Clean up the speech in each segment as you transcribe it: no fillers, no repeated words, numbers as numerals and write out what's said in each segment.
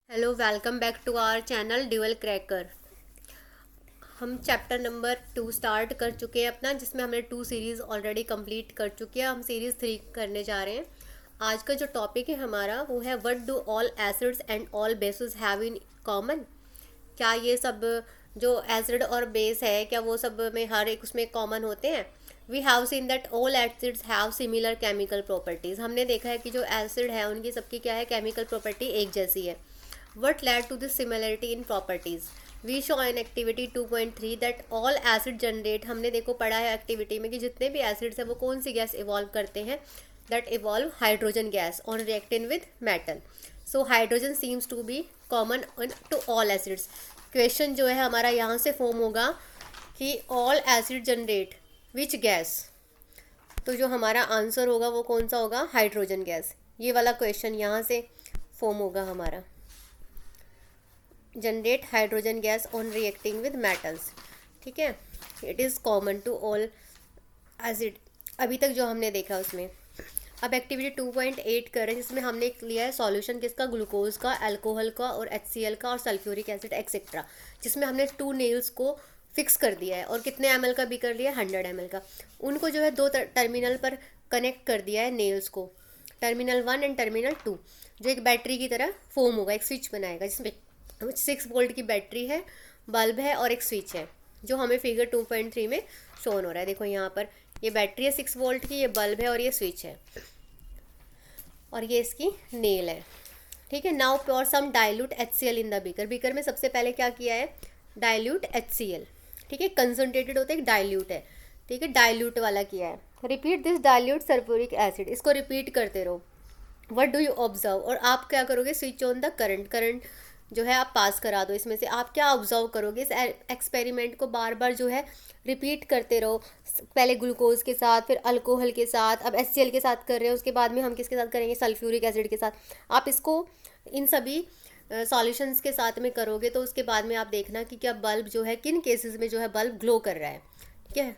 Hello, welcome back to our channel dual cracker. हम chapter number 2 start कर चुके हैं अपना, जिसमें हमने 2 सीरीज़ ऑलरेडी कंप्लीट कर चुके हैं। हम सीरीज़ 3 करने जा रहे हैं। आज का जो टॉपिक है हमारा वो है what do all acids and all basis have in common. क्या ये सब जो एसिड और बेस है, क्या वो सब में हर एक उसमें कॉमन होते हैं? We have seen that all acids have similar chemical properties. हमने देखा है कि जो एसिड है उनकी सबकी क्या है, केमिकल प्रॉपर्टी एक जैसी है। What led to this similarity in properties? We show in activity 2.3 that all acid generate, हमने देखो पढ़ा है एक्टिविटी में कि जितने भी एसिड्स हैं वो कौन सी गैस इवॉल्व करते हैं, that evolve hydrogen gas on reacting with metal. So hydrogen seems to be common to all acids. Question जो है हमारा यहाँ से फॉर्म होगा कि all acid generate which gas? तो जो हमारा आंसर होगा वो कौन सा होगा? Hydrogen gas. ये वाला क्वेश्चन यहाँ से फॉर्म होगा हमारा। Generate hydrogen gas on reacting with metals. ठीक है, it is common to all acid. अभी तक जो हमने देखा उसमें। अब एक्टिविटी 2.8 कर रहे हैं, जिसमें हमने लिया है सॉल्यूशन किसका, ग्लूकोज का, अल्कोहल का और HCl का और सल्फ्यूरिक एसिड एक्सेट्रा, जिसमें हमने 2 नेल्स को फिक्स कर दिया है और कितने ml का भी कर लिया, 100 ml का। उनको जो है 2 टर्मिनल पर कनेक्ट कर दिया है नेल्स को, टर्मिनल 1 एंड टर्मिनल 2, जो एक बैटरी की तरह फॉर्म होगा, एक स्विच बनाएगा, जिसमें 6 वोल्ट की बैटरी है, बल्ब है और एक स्विच है, जो हमें फिगर 2.3 में शोन हो रहा है। देखो यहाँ पर ये बैटरी है 6 वोल्ट की, ये बल्ब है और ये स्विच है और ये इसकी नेल है। ठीक है, now pour some dilute HCl in the beaker. Beaker में सबसे पहले क्या किया है, डाइल्यूट HCl। ठीक है, कंसनट्रेटेड होता है, डाइल्यूट है। ठीक है, डाइल्यूट वाला किया है। Repeat this dilute sulphuric acid, इसको रिपीट करते रहो। व्हाट डू यू ऑब्जर्व, और आप क्या करोगे, स्विच ऑन द करंट जो है आप पास करा दो। इसमें से आप क्या ऑब्जर्व करोगे, इस एक्सपेरिमेंट को बार बार जो है रिपीट करते रहो। पहले ग्लूकोज के साथ, फिर अल्कोहल के साथ, अब HCl के साथ कर रहे हो, उसके बाद में हम किसके साथ करेंगे, सल्फ्यूरिक एसिड के साथ। आप इसको इन सभी सॉल्यूशंस के साथ में करोगे तो उसके बाद में आप देखना कि क्या बल्ब जो है, किन केसेस में जो है बल्ब ग्लो कर रहा है। ठीक है,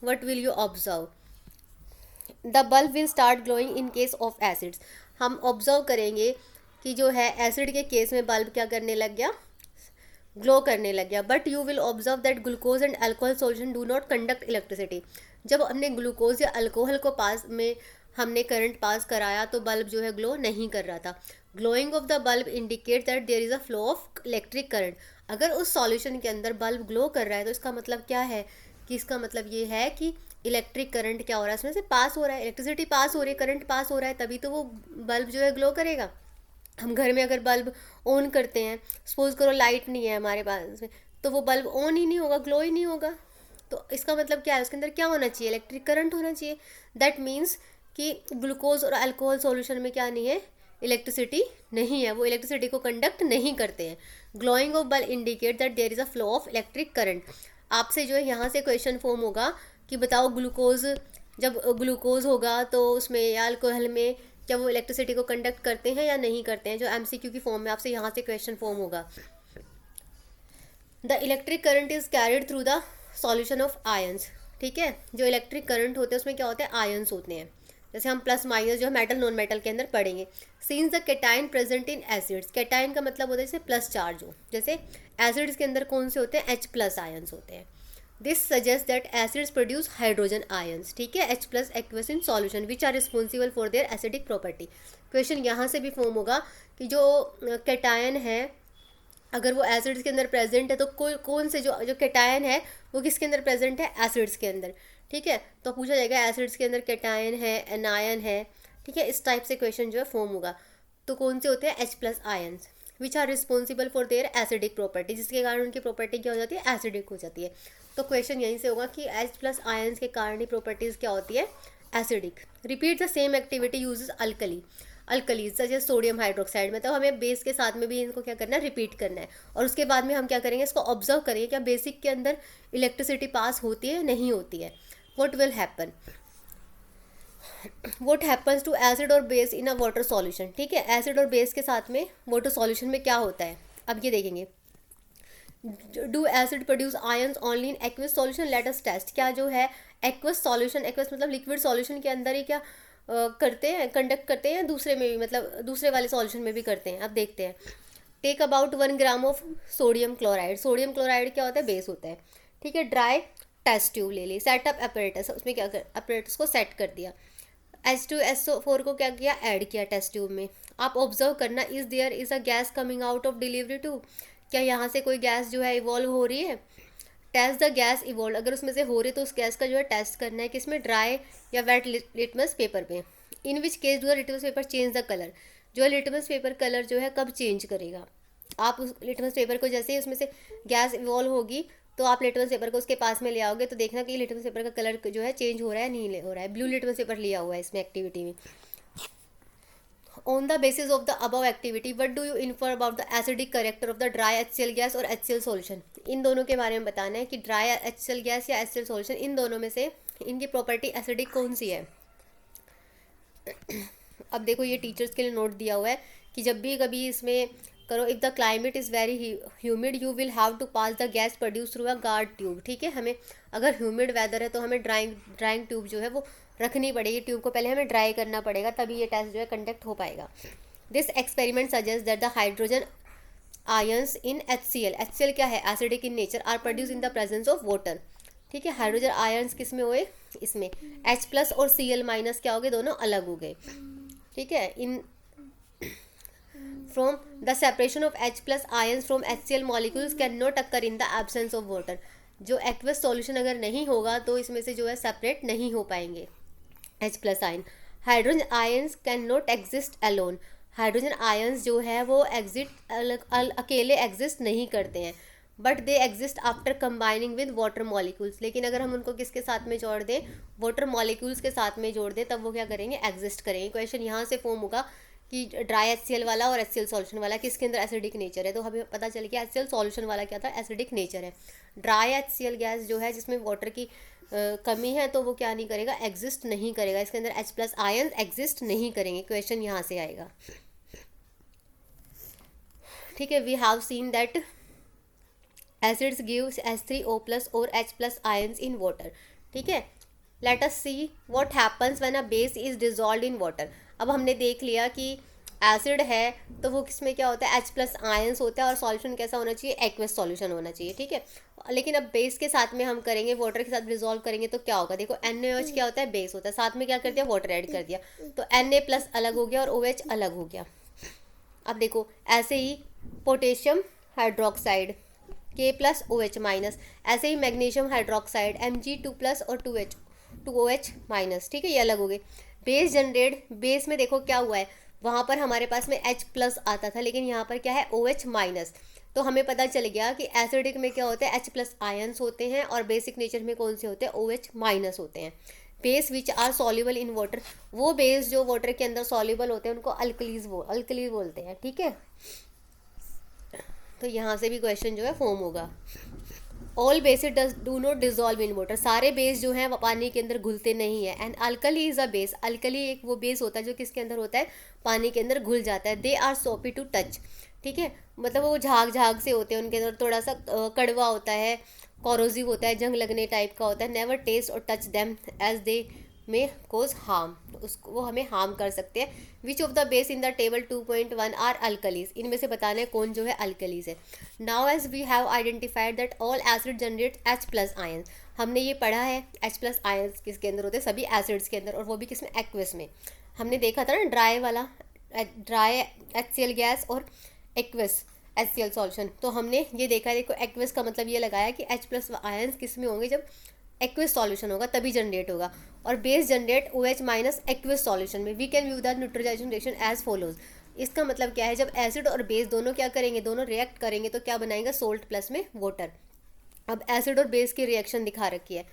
what will you observe, the bulb will start glowing in case of acids. हम ऑब्जर्व करेंगे कि जो है एसिड के केस में बल्ब क्या करने लग गया, ग्लो करने लग गया। But you will observe that glucose and alcohol solution do not conduct electricity. जब हमने ग्लूकोज या अल्कोहल को पास में हमने करंट पास कराया तो बल्ब जो है ग्लो नहीं कर रहा था। Glowing of the bulb indicate that there is a flow of electric current. अगर उस सॉल्यूशन के अंदर बल्ब ग्लो कर रहा है तो इसका मतलब क्या है, कि इसका मतलब ये है कि इलेक्ट्रिक करंट क्या हो रहा है, इसमें से पास हो रहा है, इलेक्ट्रिसिटी पास हो रही है, करंट पास हो रहा है, तभी तो वो बल्ब जो है ग्लो करेगा। हम घर में अगर बल्ब ऑन करते हैं, सपोज करो लाइट नहीं है हमारे पास में, तो वो बल्ब ऑन ही नहीं होगा, ग्लो ही नहीं होगा। तो इसका मतलब क्या है, उसके अंदर क्या होना चाहिए, इलेक्ट्रिक करंट होना चाहिए। दैट मीन्स कि ग्लूकोज और अल्कोहल सॉल्यूशन में क्या नहीं है, इलेक्ट्रिसिटी नहीं है, वो इलेक्ट्रिसिटी को कंडक्ट नहीं करते हैं। Glowing of bulb indicate that there is a flow of electric current. आपसे जो है यहाँ से क्वेश्चन फॉर्म होगा कि बताओ ग्लूकोज, जब ग्लूकोज होगा तो उसमें या अल्कोहल में क्या वो इलेक्ट्रिसिटी को कंडक्ट करते हैं या नहीं करते हैं, जो MCQ की फॉर्म में आपसे यहाँ से क्वेश्चन फॉर्म होगा। The electric current is carried through the solution of ions. ठीक है, जो इलेक्ट्रिक करंट होते हैं उसमें क्या होते हैं, आयंस होते हैं। जैसे हम प्लस माइनस जो है मेटल नॉन मेटल के अंदर पढ़ेंगे। Scenes the cation present in acids, cation का मतलब होता है जैसे प्लस चार्ज हो, जैसे एसिड्स के अंदर कौन से होते हैं, H+ आयंस होते हैं। This suggest that acids produce hydrogen ions. ठीक है, H+ aqueous in solution which are responsible for their acidic property. Question यहाँ से भी फॉर्म होगा कि जो कैटायन है, अगर वो एसिड्स के अंदर प्रेजेंट है तो कौन से जो जो कैटायन है वो किसके अंदर प्रेजेंट है, एसिड्स के अंदर। ठीक है, तो पूछा जाएगा एसिड्स के अंदर कैटायन है, एनायन है। ठीक है, इस टाइप से क्वेश्चन जो है फॉर्म होगा। तो कौन से होते हैं, H+ ions which are responsible for their acidic property, जिसके कारण उनकी प्रॉपर्टी क्या हो जाती है, एसिडिक हो जाती है। तो क्वेश्चन यहीं से होगा कि H+ आयंस के कारण ही प्रॉपर्टीज़ क्या होती है, acidic. Repeat the same activity uses alkali, alkalis जैसे सोडियम हाइड्रोक्साइड में, तो हमें बेस के साथ में भी इनको क्या करना है, रिपीट करना है। और उसके बाद में हम क्या करेंगे, इसको ऑब्जर्व करेंगे क्या बेसिक के अंदर इलेक्ट्रिसिटी पास होती है नहीं होती है। What will happen, what happens to acid और base in a water solution. ठीक है, एसिड और बेस के साथ में वाटर सॉल्यूशन में क्या होता है, अब ये देखेंगे। Do acid produce ions only in aqueous solution, let us test. क्या जो है एक्वस सॉल्यूशन, एक्वस मतलब लिक्विड सॉल्यूशन के अंदर ही क्या करते हैं, कंडक्ट करते हैं, दूसरे में भी मतलब दूसरे वाले सॉल्यूशन में भी करते हैं। अब देखते हैं। Take about 1 gram of sodium chloride. Sodium chloride क्या होता है, बेस होता है, ठीक है। ड्राई टेस्ट ट्यूब ले ली, सेटअप अपरेटस, उसमें क्या कर, अपरेटस को सेट कर दिया। H2SO4 को क्या किया, ऐड किया टेस्ट ट्यूब में। आप ऑब्जर्व करना, is there is a gas coming out of delivery tube, क्या यहाँ से कोई गैस जो है इवॉल्व हो रही है। टेस्ट द गैस इवॉल्व, अगर उसमें से हो रही है तो उस गैस का जो है टेस्ट करना है, किसमें, ड्राई या वेट लिटमस पेपर पे। In which case do the litmus paper change the colour, जो लिटमस पेपर कलर जो है कब चेंज करेगा। आप उस लिटमस पेपर को जैसे ही उसमें से गैस इवॉल्व होगी तो आप लिटमस पेपर को उसके पास में ले आओगे तो देखना कि लिटमस पेपर का कलर जो है चेंज हो रहा है, नहीं हो रहा है। ब्लू लिटमस पेपर लिया हुआ है इसमें एक्टिविटी में। On the basis of the above activity what do you infer about the acidic character of the dry HCl gas और HCl सॉल्यूशन। इन दोनों के बारे में बताना है कि ड्राई HCl गैस या HCl सॉल्यूशन, इन दोनों में से इनकी प्रॉपर्टी एसिडिक कौन सी है। अब देखो ये टीचर्स के लिए नोट दिया हुआ है कि जब भी कभी इसमें करो, if the climate is very humid you will have to pass the gas produce through a guard tube, ठीक है। हमें अगर ह्यूमिड वेदर है तो हमें ड्राइंग ट्यूब जो है वो रखनी पड़ेगी, ट्यूब को पहले हमें ड्राई करना पड़ेगा, तभी ये टेस्ट जो है कंडक्ट हो पाएगा। This experiment suggest that the hydrogen ions in HCl क्या है, acidic in nature, are produce in the presence of water, ठीक है। हाइड्रोजन आयंस किस में हुए, इसमें। H+ और Cl- क्या हो गए, दोनों अलग हो गए, ठीक है। In from the separation of H+ ions from HCl molecules can not occur in the absence of water. जो एक्वस सॉल्यूशन अगर नहीं होगा तो इसमें से जो है सेपरेट नहीं हो पाएंगे H+ ion. Hydrogen ions can not exist alone, hydrogen ions जो है वो अकेले एग्जिस्ट नहीं करते हैं, but they exist after combining with water molecules. लेकिन अगर हम उनको किसके साथ में जोड़ दें, वाटर मॉलिक्यूल्स के साथ में जोड़ दें, तब वो क्या करेंगे, एग्जिस्ट करेंगे। क्वेश्चन यहाँ से फॉर्म होगा कि ड्राई HCl वाला और HCl सॉल्यूशन वाला किसके अंदर एसिडिक नेचर है, तो हमें पता चल गया HCl सॉल्यूशन वाला क्या था, एसिडिक नेचर है। ड्राई HCl गैस जो है जिसमें वाटर की कमी है तो वो क्या नहीं करेगा, एग्जिस्ट नहीं करेगा, इसके अंदर H+ आयन एग्जिस्ट नहीं करेंगे। क्वेश्चन यहाँ से आएगा, ठीक है। We have seen that acids gives H3O+ और H+ आयंस इन वाटर, ठीक है। Let us see what happens when a base is dissolved in water. अब हमने देख लिया कि एसिड है तो वो किसमें क्या होता है, H+ आयंस होता है, और सॉल्यूशन कैसा होना चाहिए, एक्वस सॉल्यूशन होना चाहिए, ठीक है। लेकिन अब बेस के साथ में हम करेंगे, वाटर के साथ डिजॉल्व करेंगे तो क्या होगा, देखो NaOH क्या होता है, बेस होता है, साथ में क्या कर दिया, वाटर ऐड कर दिया, तो Na+ अलग हो गया और OH अलग हो गया। अब देखो ऐसे ही पोटेशियम हाइड्रोक्साइड K+OH-, ऐसे ही मैग्नीशियम हाइड्रोक्साइड Mg2+ और 2OH-, ठीक है, ये अलग हो गए। बेस जनरेट, बेस में देखो क्या हुआ है, वहाँ पर हमारे पास में H+ आता था, लेकिन यहाँ पर क्या है, OH-, तो हमें पता चल गया कि एसिडिक में क्या होता है, H+ आयंस होते हैं, और बेसिक नेचर में कौन से होते हैं, OH- होते हैं। Base which are soluble in water, वो बेस जो वाटर के अंदर सॉल्युबल होते हैं उनको अल्कली बोलते हैं, ठीक है। तो यहाँ से भी क्वेश्चन जो है फॉर्म होगा। All basis do not dissolve in water, सारे बेस जो हैं वो पानी के अंदर घुलते नहीं है। And alkali is a base, alkali एक वो बेस होता है जो किसके अंदर होता है, पानी के अंदर घुल जाता है। दे आर सोपी टू टच, ठीक है, मतलब वो झाग से होते हैं, उनके अंदर थोड़ा सा कड़वा होता है, कॉरोजिव होता है, जंग लगने टाइप का होता है। नेवर टेस्ट और टच देम एज दे में कोज हार्म, उसको वो हमें हार्म कर सकते हैं। Which of the base in the table 2.1 are alkalis, इनमें से बताना है कौन जो है अल्कलीज है। Now as we have identified that all acid generate H+ ion, हमने ये पढ़ा है H+ आयंस किसके अंदर होते हैं, सभी एसिड्स के अंदर, और वो भी किसमें, एक्वस में। हमने देखा था ना ड्राई वाला, ड्राई HCl गैस और एक्वस HCl सॉल्यूशन, तो हमने ये देखा है, देखो एक्वस का मतलब ये लगाया कि H+ आयंस किस में होंगे, जब एक्वस सॉल्यूशन होगा तभी जनरेट होगा, और base generate OH- aqueous solution में। We can view the neutralisation reaction as follows, इसका मतलब क्या है, जब एसिड और बेस दोनों क्या करेंगे, दोनों रिएक्ट करेंगे तो क्या बनाएंगे, सोल्ट प्लस में वाटर। अब एसिड और बेस की रिएक्शन दिखा रखी है,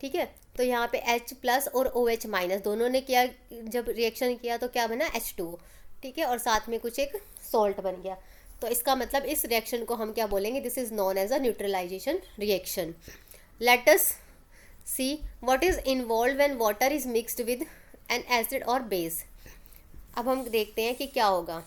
ठीक है, तो यहाँ पे H+ और OH- दोनों ने क्या, जब रिएक्शन किया तो क्या बना, H2O, ठीक है, और साथ में कुछ एक सॉल्ट बन गया। तो इसका मतलब इस रिएक्शन को हम क्या बोलेंगे, this is known as a neutralisation reaction. Let us see what is involved when water is mixed with an acid और बेस। अब हम देखते हैं कि क्या होगा।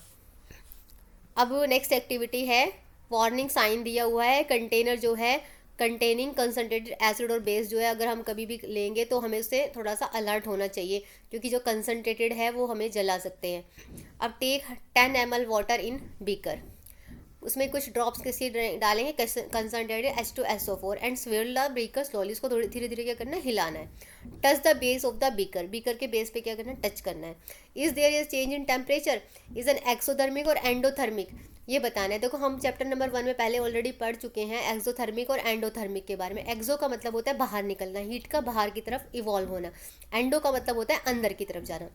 अब नेक्स्ट एक्टिविटी है, वार्निंग साइन दिया हुआ है, कंटेनर जो है कंटेनिंग कंसनट्रेटेड एसिड और बेस जो है, अगर हम कभी भी लेंगे तो हमें उससे थोड़ा सा अलर्ट होना चाहिए, क्योंकि जो कंसनट्रेटेड है वो हमें जला सकते हैं। अब take 10 ml water in beaker, उसमें कुछ ड्रॉप्स किसी डालेंगे concentrated H2SO4 and swirl the beaker slowly, इसको थोड़ी धीरे धीरे क्या करना है, हिलाना है। Touch the base of the beaker, beaker के बेस पे क्या करना है, टच करना है। Is there is change in temperature, is an exothermic और एंडोथर्मिक, ये बताना है। देखो हम चैप्टर नंबर 1 में पहले ऑलरेडी पढ़ चुके हैं एक्सोथर्मिक और एंडोथर्मिक के बारे में। एक्सो का मतलब होता है बाहर निकलना, हीट का बाहर की तरफ इवॉल्व होना। एंडो का मतलब होता है अंदर की तरफ जाना।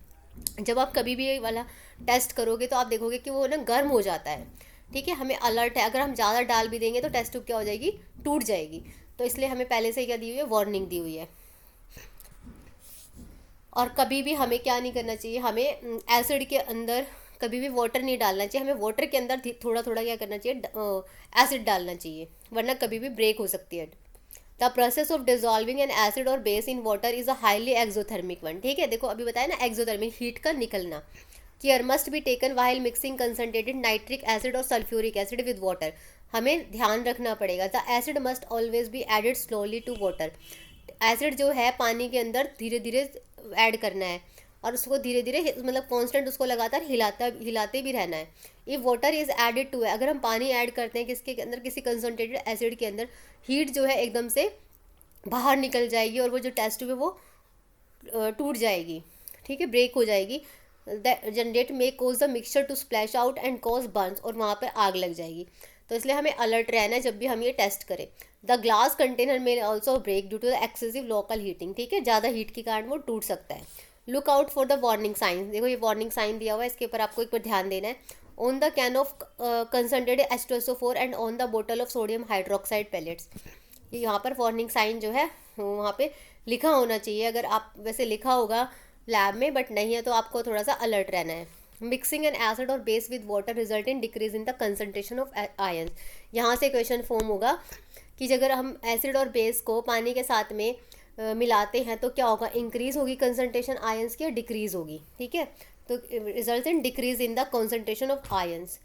जब आप कभी भी ये वाला टेस्ट करोगे तो आप देखोगे कि वो ना गर्म हो जाता है, ठीक है। हमें अलर्ट है, अगर हम ज़्यादा डाल भी देंगे तो टेस्ट ट्यूब क्या हो जाएगी, टूट जाएगी। तो इसलिए हमें पहले से क्या दी हुई है, वार्निंग दी हुई है। और कभी भी हमें क्या नहीं करना चाहिए, हमें एसिड के अंदर कभी भी वाटर नहीं डालना चाहिए। हमें वाटर के अंदर थोड़ा थोड़ा क्या करना चाहिए, एसिड डालना चाहिए, वरना कभी भी ब्रेक हो सकती है। The process of dissolving an acid और base in water is a highly exothermic one, ठीक है। देखो अभी बताया ना, एक्सोथर्मिक हीट का निकलना। Care must be taken while mixing concentrated nitric acid और सल्फ्यूरिक एसिड विद वाटर, हमें ध्यान रखना पड़ेगा। The acid must always be added slowly to water, acid जो है पानी के अंदर धीरे धीरे ऐड करना है और उसको धीरे धीरे मतलब कांस्टेंट उसको लगातार हिलाते भी रहना है। If water is added to है, अगर हम पानी ऐड करते हैं किसके अंदर, किसी कंसनट्रेटेड एसिड के अंदर, हीट जो है एकदम से बाहर निकल जाएगी और वो जो टेस्ट ट्यूब है वो टूट जाएगी, ठीक है, ब्रेक हो जाएगी। Generate may cause the mixture to splash out and cause burns, और वहाँ पर आग लग जाएगी। तो इसलिए हमें अलर्ट रहना है जब भी हम ये टेस्ट करें। द ग्लास कंटेनर में also break due to the excessive local heating, ठीक है, ज़्यादा हीट के कारण वो टूट सकता है। Look out for the warning sign, देखो ये वार्निंग साइन दिया हुआ है, इसके ऊपर आपको एक बार ध्यान देना है। On the can of concentrated H2SO4 and on the bottle of sodium hydroxide pellets, ये यहाँ पर वार्निंग साइन जो है वहाँ पे लिखा होना चाहिए। अगर आप वैसे लिखा होगा लैब में बट नहीं है तो आपको थोड़ा सा अलर्ट रहना है। मिक्सिंग एन एसिड और base with water result in decrease in the concentration of ions, यहाँ से क्वेश्चन फॉर्म होगा कि अगर हम एसिड और बेस को पानी के साथ में मिलाते हैं तो क्या होगा, इंक्रीज होगी कंसनट्रेशन आयंस की या डिक्रीज होगी, ठीक है। तो result in decrease in the concentration of ions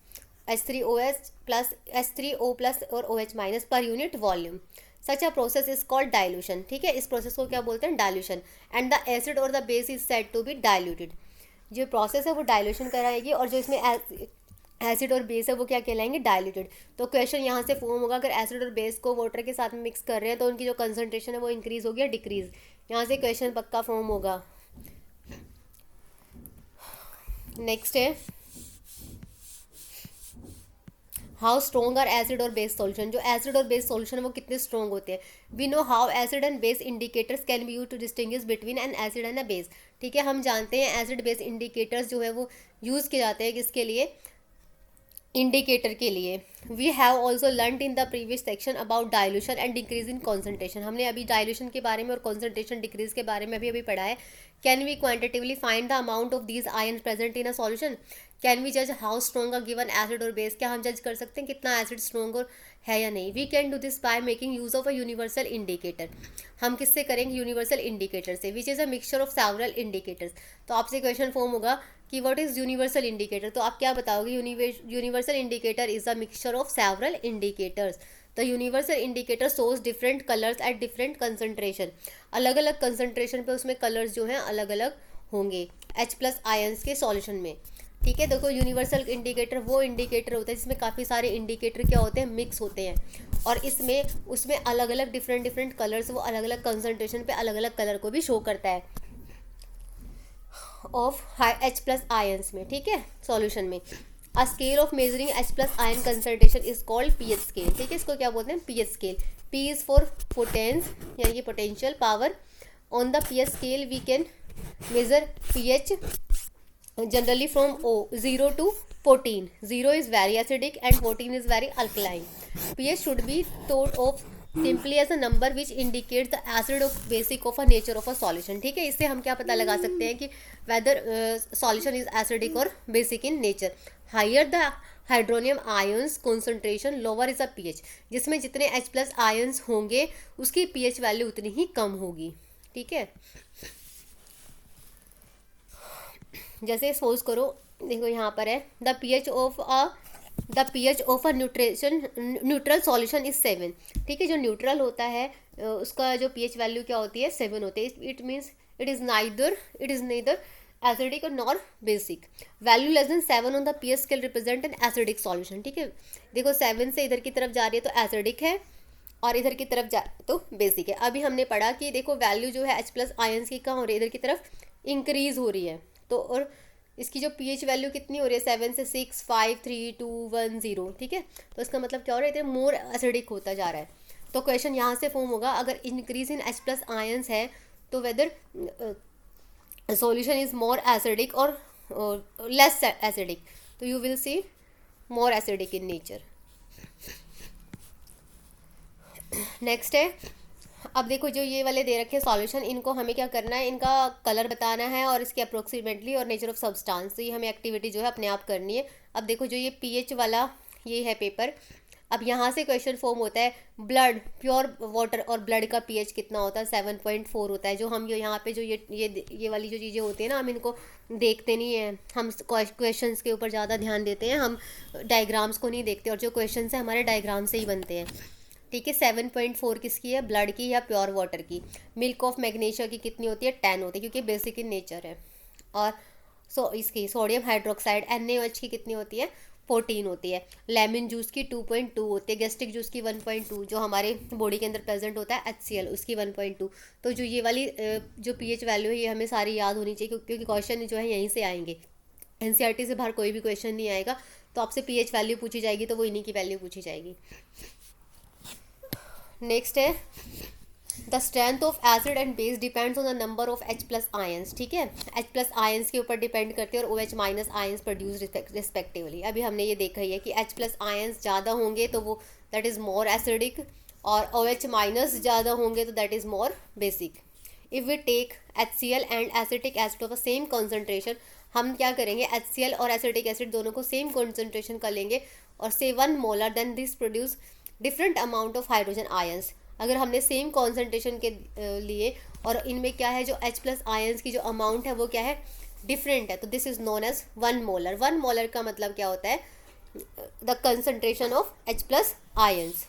H3OH plus H3O plus और OH माइनस पर unit volume. Such a process is called dilution, ठीक है, इस प्रोसेस को क्या बोलते हैं, डाइल्यूशन। एंड द एसिड और the base is said to be diluted, जो प्रोसेस है वो डाइल्यूशन कराएगी और जो इसमें एसिड और बेस है वो क्या कहलाएंगे, डाइल्यूटेड। तो क्वेश्चन यहाँ से फॉर्म होगा, अगर एसिड और बेस को वाटर के साथ में मिक्स कर रहे हैं तो उनकी जो कंसनट्रेशन है वो इंक्रीज होगी या डिक्रीज, यहाँ से क्वेश्चन पक्का फॉर्म होगा। नेक्स्ट है हाउ स्ट्रॉन्ग आर एसिड और बेस सॉल्यूशन, जो एसिड और बेस सॉल्यूशन है वो कितने स्ट्रॉन्ग होते हैं। We know how acid and base indicators can be use to distinguish between an acid and a base, ठीक है। हम जानते हैं एसिड बेस इंडिकेटर्स जो है वो यूज़ किए जाते हैं किसके लिए, इंडिकेटर के लिए। We have also learn in the previous section about dilution and decrease in concentration, हमने अभी डाइल्यूशन के बारे में और कॉन्सेंट्रेशन डिक्रीज के बारे में अभी पढ़ा है। Can we quantitatively find the amount of these ion present in a solution, can we जज how strong a given acid और बेस, क्या हम जज कर सकते हैं कितना एसिड स्ट्रॉन्ग और है या नहीं। We can do this by making use of a universal indicator, हम किससे करेंगे, यूनिवर्सल इंडिकेटर से, which is a mixture of several indicators. तो आपसे क्वेश्चन फॉर्म होगा कि व्हाट इज़ यूनिवर्सल इंडिकेटर, तो आप क्या बताओगे, universal indicator is a mixture of several indicators. The universal indicator shows different colours at different concentration, अलग अलग कंसनट्रेशन पे उसमें कलर्स जो हैं अलग अलग होंगे H+ आयंस के सॉल्यूशन में, ठीक है। देखो यूनिवर्सल इंडिकेटर वो इंडिकेटर होता है जिसमें काफ़ी सारे इंडिकेटर क्या होते हैं, मिक्स होते हैं और इसमें उसमें अलग अलग डिफरेंट कलर्स, वो अलग अलग कंसनट्रेशन पे अलग अलग कलर को भी शो करता है ऑफ H+ आयंस में, ठीक है, सॉल्यूशन में। A scale of measuring H+ ion concentration is called pH scale, ठीक है, इसको क्या बोलते हैं, pH scale. P is for potence यानी कि potential power. On the pH scale we can measure pH generally from 0 to 14. 0 is very acidic and 14 is very alkaline. pH should be thought of simply as a number which indicates the acid of basic of a nature of a solution, ठीक है। इससे हम क्या पता लगा सकते हैं कि whether solution is acidic or basic in nature. Higher the hydronium ions concentration lower is a pH, जिसमें जितने H+ आयंस होंगे उसकी pH वैल्यू उतनी ही कम होगी, ठीक है। जैसे सपोज करो, देखो यहाँ पर है the pH of a neutral solution is 7, ठीक है। जो न्यूट्रल होता है उसका जो pH वैल्यू क्या होती है, 7 होती है। It means it is neither acidic और nor basic. Value less than 7 on the pH scale represent an acidic solution. ठीक है, देखो 7 से इधर की तरफ जा रही है तो एसिडिक है, और इधर की तरफ जा तो बेसिक है। अभी हमने पढ़ा कि देखो वैल्यू जो है H प्लस आयंस की कहाँ हो रही है, इधर की तरफ इंक्रीज हो रही है। तो और इसकी जो पीएच वैल्यू कितनी हो रही है, 7 से 6 5 3 2 1 0। ठीक है, तो इसका मतलब क्या हो रहा है, इधर मोर एसिडिक होता जा रहा है। तो क्वेश्चन यहाँ से फॉर्म होगा, अगर increase in H plus ions है तो weather solution is more acidic or less acidic, so you will see more acidic in nature. Next है, अब देखो जो ये वाले दे रखे हैं सॉल्यूशन, इनको हमें क्या करना है, इनका कलर बताना है और इसके अप्रोक्सीमेटली और नेचर ऑफ सब्सटेंस, तो ये हमें एक्टिविटी जो है अपने आप करनी है। अब देखो जो ये पीएच वाला ये है पेपर, अब यहाँ से क्वेश्चन फॉर्म होता है ब्लड, प्योर वाटर और ब्लड का पीएच कितना होता है, 7.4 होता है। जो हम यहाँ पे जो ये वाली जो चीज़ें होती हैं ना, हम इनको देखते नहीं हैं, हम क्वेश्चंस के ऊपर ज़्यादा ध्यान देते हैं, हम डायग्राम्स को नहीं देखते, और जो क्वेश्चंस हैं हमारे डायग्राम से ही बनते हैं। ठीक है, 7.4 किसकी है, ब्लड की या प्योर वाटर की। मिल्क ऑफ मैग्नीशिया की कितनी होती है, 10 होती है, क्योंकि बेसिक इन नेचर है। और इसकी सोडियम हाइड्रोक्साइड NaOH की कितनी होती है, 14 होती है। लेमन जूस की 2.2 होती है। गैस्ट्रिक जूस की 1.2, जो हमारे बॉडी के अंदर प्रेजेंट होता है HCl, उसकी 1.2। तो जो ये वाली जो पीएच वैल्यू है ये हमें सारी याद होनी चाहिए, क्योंकि क्वेश्चन जो है यहीं से आएंगे, NCERT से बाहर कोई भी क्वेश्चन नहीं आएगा। तो आपसे पीएच वैल्यू पूछी जाएगी तो वो इन्हीं की वैल्यू पूछी जाएगी। नेक्स्ट है, the strength of acid and base depends on the number of H plus ions. ठीक है, H प्लस आयंस के ऊपर डिपेंड करते हैं और OH minus ions produce respectively. अभी हमने ये देखा ही है कि H प्लस आयंस ज़्यादा होंगे तो वो दैट इज़ मोर एसिडिक, और OH माइनस ज़्यादा होंगे तो that is more basic. If we take HCl and acetic acid of the same concentration, हम क्या करेंगे, HCl और एसिटिक एसिड दोनों को सेम कॉन्सेंट्रेशन कर लेंगे और से 1 molar, then this produce different amount of hydrogen ions. अगर हमने सेम कॉन्सेंट्रेशन के लिए और इनमें क्या है, जो H प्लस आयंस की जो अमाउंट है वो क्या है, डिफरेंट है, तो this is known as 1 molar. 1 molar का मतलब क्या होता है, the concentration of H plus ions.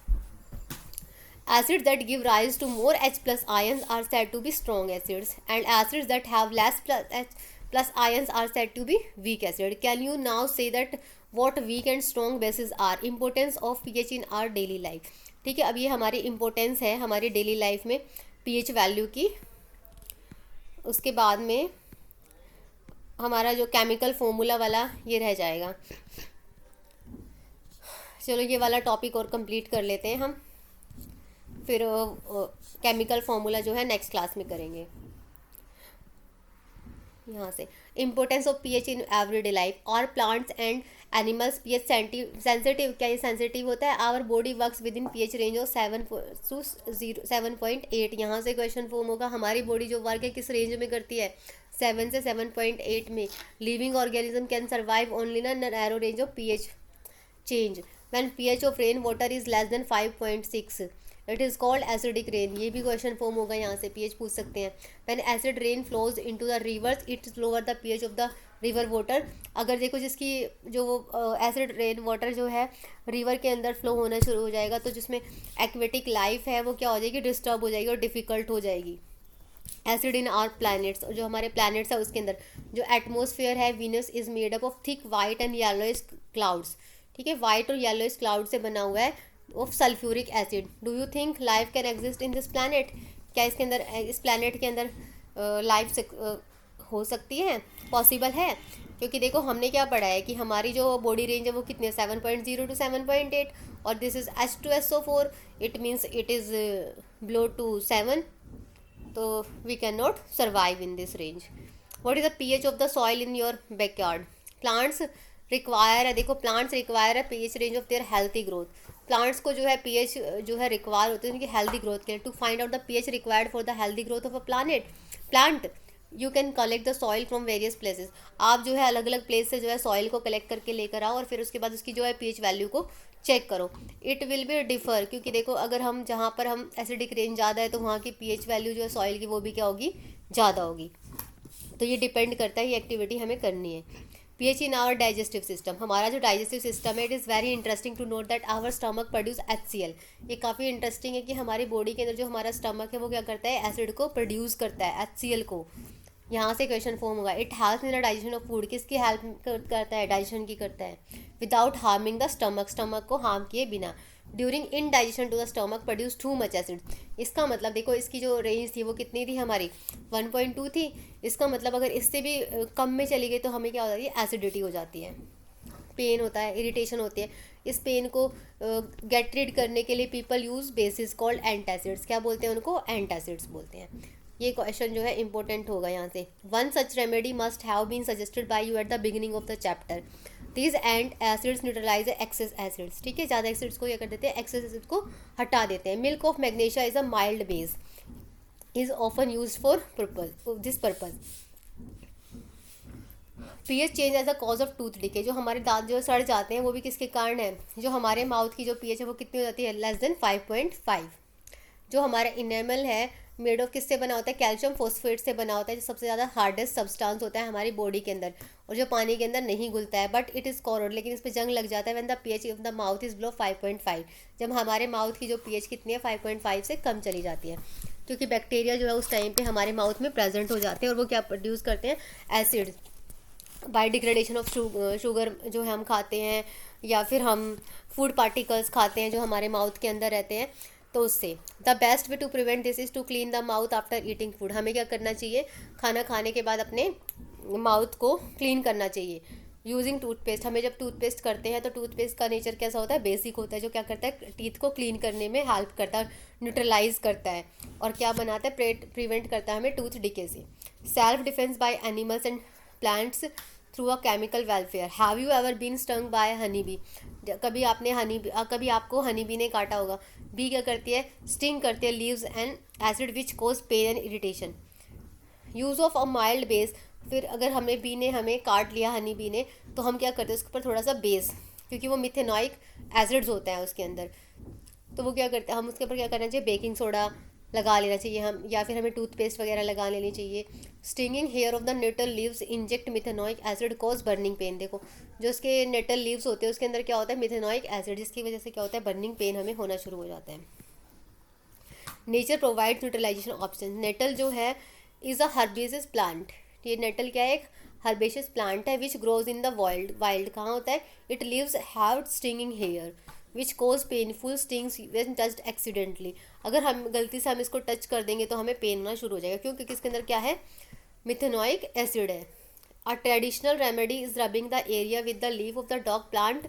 Acids that give rise to more H plus ions are said to be strong acids, and acids that have less H plus ions are said to be weak acid. Can you now say that what weak and strong bases are? Importance of pH in our daily life. ठीक है, अब ये हमारी importance है हमारी daily life में pH value की। उसके बाद में हमारा जो केमिकल फॉर्मूला वाला ये रह जाएगा। चलो ये वाला टॉपिक और कंप्लीट कर लेते हैं हम, फिर केमिकल फार्मूला जो है नेक्स्ट क्लास में करेंगे। यहाँ से importance of pH in everyday life और plants and animals. PH sensitive, क्या ये सेंसिटिव होता है? Our body works with in pH range of 7 to 7.8। यहाँ से क्वेश्चन फॉर्म होगा, हमारी बॉडी जो वर्क है किस रेंज में करती है, 7 से 7.8 में। Living organism can survive only in narrow range of pH change. When pH of rain water is less than 5.6 it is called acidic rain. ये भी क्वेश्चन फॉर्म होगा, यहाँ से पीएच पूछ सकते हैं। When acid rain flows into the reverse it lower the pH of the river water. अगर देखो जिसकी जो एसिड रेन वाटर जो है रिवर के अंदर फ्लो होना शुरू हो जाएगा, तो जिसमें एक्वेटिक लाइफ है वो क्या हो जाएगी, डिस्टर्ब हो जाएगी और डिफ़िकल्ट हो जाएगी। एसिड इन आवर प्लैनेट्स, जो हमारे प्लैनेट्स है उसके अंदर जो एटमोसफियर है, Venus is made up of thick white and yellowish clouds. ठीक है, वाइट और येलोइश क्लाउड से बना हुआ है of sulphuric acid. Do you think life can exist in this planet? क्या इसके अंदर, इस प्लैनेट के अंदर लाइफ से हो सकती है, पॉसिबल है? क्योंकि देखो हमने क्या पढ़ा है कि हमारी जो बॉडी रेंज है वो कितनी है, 7.0 to 7.8, और this is H2SO4, it means it is below to 7, तो we can not survive in this range. What is the pH of the soil in your backyard? Plants require है, देखो plants require है pH range of their healthy growth. Plants को जो है pH जो है require होते हैं उनकी हेल्दी ग्रोथ के लिए। To find out the pH required for the healthy growth of a plant you can collect the soil from various places. आप जो है अलग अलग प्लेस से जो है सॉइल को कलेक्ट करके लेकर आओ और फिर उसके बाद उसकी जो है पीएच वैल्यू को चेक करो। इट विल बी डिफर, क्योंकि देखो अगर हम जहाँ पर हम एसिडिक रेंज ज़्यादा है तो वहाँ की पीएच वैल्यू जो है सॉइल की वो भी क्या होगी, ज़्यादा होगी। तो ये डिपेंड करता है, ये एक्टिविटी हमें करनी है। PH in our digestive system, हमारा जो डाइजेस्टिव सिस्टम है, it is very interesting to note that our stomach produce HCl। ये काफ़ी इंटरेस्टिंग है कि हमारी बॉडी के अंदर जो हमारा स्टमक है वो क्या करता है, एसिड को प्रोड्यूस करता है, HCl को। यहाँ से क्वेश्चन फॉर्म होगा, it help in the digestion of food, किसकी हेल्प करता है, डाइजेशन की करता है, without harming the stomach, stomach को हार्म किए बिना, during in digestion to the stomach produce too much acid. इसका मतलब देखो इसकी जो रेंज थी वो कितनी थी हमारी 1.2 थी, इसका मतलब अगर इससे भी कम में चली गई तो हमें क्या हो जाती है, एसिडिटी हो जाती है, पेन होता है, इरिटेशन होती है। इस पेन को गेट रीड करने के लिए people use basis called antacids, क्या बोलते हैं उनको, एंटासिड्स बोलते हैं। ये क्वेश्चन जो है इंपॉर्टेंट होगा यहाँ से। One such remedy must have been suggested by you at the beginning of the chapter, these and acids neutralise excess acids. ठीक है, ज़्यादा एसिड्स को क्या कर देते हैं, एक्सेस एसिड को हटा देते हैं। Milk of magnesia is a mild base, is often use for purpose this purpose. PH change as a cause of tooth decay, जो हमारे दांत जो सड़ जाते हैं वो भी किसके कारण है, जो हमारे माउथ की जो पीएच है वो कितनी हो जाती है, लेस देन 5.5। जो हमारा इनेमल है मेड ऑफ किससे बना होता है, कैल्शियम फॉस्फेट से बना होता है, जो सबसे ज़्यादा हार्डेस्ट सब्सटेंस होता है हमारी बॉडी के अंदर, और जो पानी के अंदर नहीं घुलता है, बट इट इज़ कोरोड, लेकिन इस पर जंग लग जाता है when the pH of the mouth is below 5.5, जब हमारे माउथ की जो पीएच कितनी है 5.5 से कम चली जाती है, क्योंकि बैक्टीरिया जो है उस टाइम पे हमारे माउथ में प्रेजेंट हो जाते हैं और वो क्या प्रोड्यूस करते हैं, acid, by degradation of sugar जो है हम खाते हैं, या फिर हम फूड पार्टिकल्स खाते हैं जो हमारे माउथ के अंदर रहते हैं, तो उससे the best way to prevent this is to clean the mouth after eating food. हमें क्या करना चाहिए, खाना खाने के बाद अपने माउथ को क्लीन करना चाहिए यूजिंग टूथपेस्ट। हमें जब टूथपेस्ट करते हैं तो टूथपेस्ट का नेचर कैसा होता है, बेसिक होता है, जो क्या करता है, टीथ को क्लीन करने में हेल्प करता है, न्यूट्रलाइज करता है, और क्या बनाता है, प्रिवेंट करता है हमें टूथ डिके से। Self defence by animals and plants through a chemical welfare. Have you ever been stung by honey bee, कभी आपको हनी बी ने काटा होगा। बी क्या करती है, स्टिंग करती है, leaves and acid which cause pain and irritation. Use of a mild base, फिर अगर हमें काट लिया हनी बी ने, तो हम क्या करते हैं, उसके ऊपर थोड़ा सा बेस, क्योंकि वो मिथेनॉइक एसिड्स होता है उसके अंदर, तो वो क्या करते हैं, हम उसके ऊपर क्या करना चाहिए, बेकिंग सोडा लगा लेना चाहिए हम, या फिर हमें टूथपेस्ट वगैरह लगा लेनी चाहिए। Stinging hair of the nettle leaves inject methanoic acid cause burning pain. देखो जो उसके नेटल लीव्स होते हैं उसके अंदर क्या होता है, मिथेनॉइक एसिड, जिसकी वजह से क्या होता है, बर्निंग पेन हमें होना शुरू हो जाता है। Nature provide neutralisation option. Nettle जो है इज़ अ हर्बेसियस प्लांट, ये नेटल क्या है, एक हर्बेशियस प्लांट है, which grows in the wild कहाँ होता है, it leaves have stinging hair which cause painful stings when touched accidentally. अगर हम गलती से हम इसको टच कर देंगे तो हमें पेन होना शुरू हो जाएगा, क्योंकि इसके अंदर क्या है, मिथेनॉइक एसिड है। A traditional remedy is rubbing the area with the leaf of the dog plant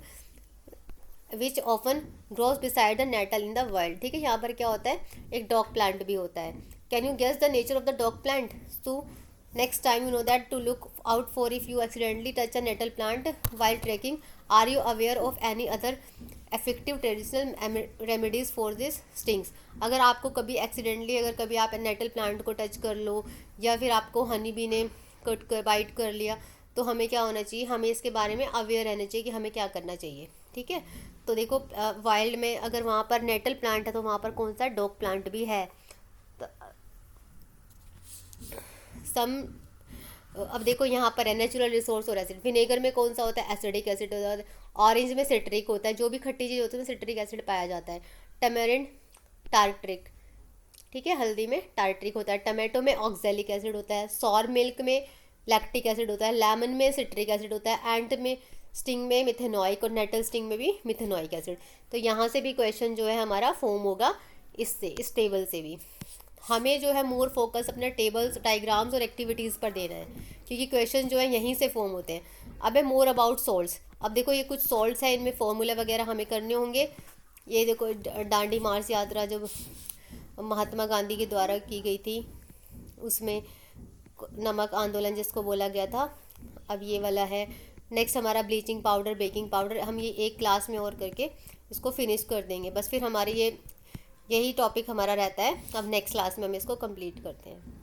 which often grows beside the nettle in the world. ठीक है, यहाँ पर क्या होता है, एक डॉग प्लांट भी होता है। Can you guess the nature of the dog plant, तो next time you know that to look out for if you accidentally touch a nettle plant while trekking. Are you aware of any other effective traditional remedies for this stings. अगर आपको कभी accidentally अगर कभी आप natal plant को touch कर लो, या फिर आपको हनी बी ने बाइट कर लिया, तो हमें क्या होना चाहिए, हमें इसके बारे में अवेयर रहना चाहिए कि हमें क्या करना चाहिए। ठीक है, तो देखो वाइल्ड में अगर वहाँ पर नेटल प्लांट है तो वहाँ पर कौन सा, डॉग प्लांट भी है। तो सम अब देखो यहाँ पर है नेचुरल रिसोर्स और एसिड। विनेगर में कौन सा होता है, एसिडिक एसिड होता है। ऑरेंज में सिट्रिक होता है, जो भी खट्टी चीज़ होती है उसमें सिट्रिक एसिड पाया जाता है। टमेरिन टार्ट्रिक, ठीक है, हल्दी में टार्ट्रिक होता है। टमाटो में ऑक्जेलिक एसिड होता है। सॉर मिल्क में लैक्टिक एसिड होता है। लेमन में सिट्रिक एसिड होता है। एंट में स्टिंग में मिथेनॉइक, और नेटल स्टिंग में भी मिथेनॉइक एसिड। तो यहाँ से भी क्वेश्चन जो है हमारा फॉर्म होगा इससे, इस टेबल से भी। हमें जो है मोर फोकस अपने टेबल्स, डायग्राम्स और एक्टिविटीज़ पर देना है, क्योंकि क्वेश्चन जो है यहीं से फॉर्म होते हैं। अब है मोर अबाउट सॉल्ट्स। अब देखो ये कुछ सॉल्ट्स हैं, इनमें फॉर्मूला वगैरह हमें करने होंगे। ये देखो दांडी मार्च यात्रा जो महात्मा गांधी के द्वारा की गई थी, उसमें नमक आंदोलन जिसको बोला गया था। अब ये वाला है। नेक्स्ट हमारा ब्लीचिंग पाउडर, बेकिंग पाउडर, हम ये एक क्लास में और करके इसको फिनिश कर देंगे। बस फिर हमारे यही टॉपिक हमारा रहता है। अब नेक्स्ट क्लास में हम इसको कंप्लीट करते हैं।